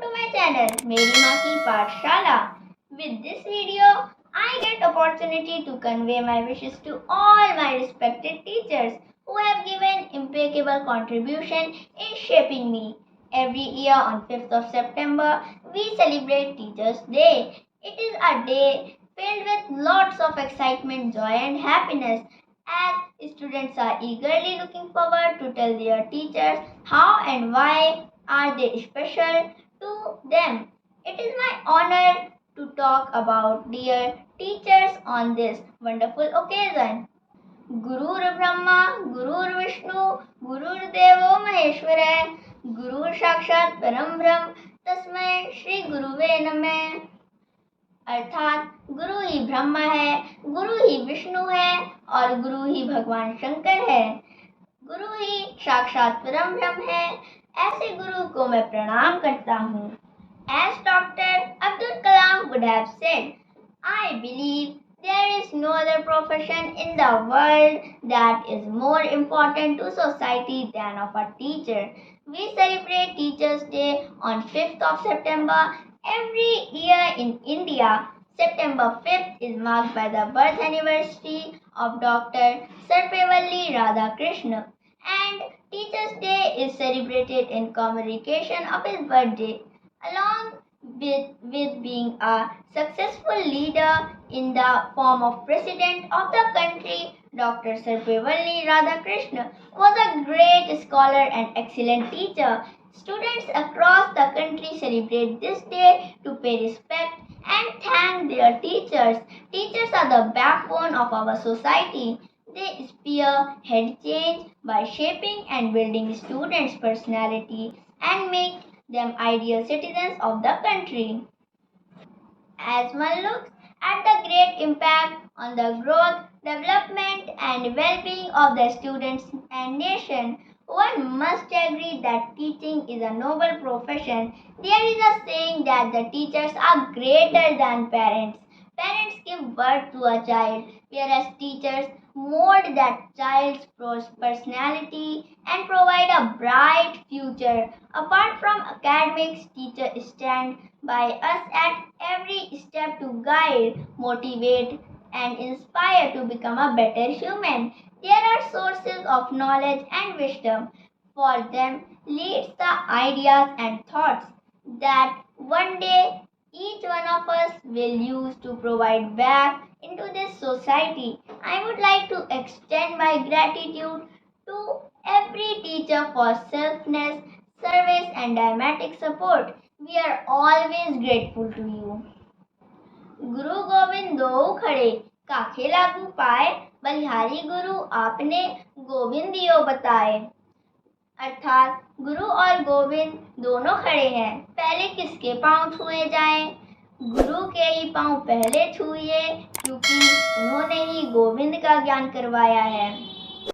to my channel, Meri Maa Ki Pathshala. With this video, I get opportunity to convey my wishes to all my respected teachers who have given impeccable contribution in shaping me. Every year on 5th of September, we celebrate Teachers' Day. It is a day filled with lots of excitement, joy and happiness as students are eagerly looking forward to tell their teachers how and why are they special to them. It is my honor to talk about dear teachers on this wonderful occasion. Gurur Brahma, Gurur Vishnu, Gurur Devo Maheshwara, Gurur Sakshat Param Brahm, तस्मै श्री गुरुवे नमः। अर्थात गुरु ही ब्रह्मा है, गुरु ही विष्णु है और गुरु ही भगवान शंकर है। गुरु ही साक्षात परम ब्रह्म है। ऐसे गुरु को मैं प्रणाम करता हूँ। As Dr Abdul Kalam would have said, I believe there is no other profession in the world that is more important to society than of a teacher. We celebrate Teachers' Day on 5th of September every year in India. September 5th is marked by the birth anniversary of Dr Sarvepalli Radhakrishnan, and Teachers' Day is celebrated in commemoration of his birthday. Along with being a successful leader in the form of President of the country, Dr. Sarvepalli Radhakrishnan was a great scholar and excellent teacher. Students across the country celebrate this day to pay respect and thank their teachers. Teachers are the backbone of our society. They spearhead change by shaping and building students' personality and make them ideal citizens of the country. As one looks at the great impact on the growth, development and well-being of the students and nation, one must agree that teaching is a noble profession. There is a saying that the teachers are greater than parents. Parents give birth to a child, whereas teachers mold that child's personality and provide a bright future. Apart from academics, teachers stand by us at every step to guide, motivate, and inspire to become a better human. They are sources of knowledge and wisdom. For them leads the ideas and thoughts that one day each one of us will use to provide back into this society. I would like to extend my gratitude to every teacher for selfless service and dramatic support. We are always grateful to you. गुरु गोविंद दो खड़े काखे लागू पाए, बलिहारी गुरु आपने गोविंदियो बताए। अर्थात गुरु और गोविंद दोनों खड़े हैं, पहले किसके पांव छुए जाएं? गुरु के ही पांव पहले छुइए, क्योंकि उन्होंने ही गोविंद का ज्ञान करवाया है।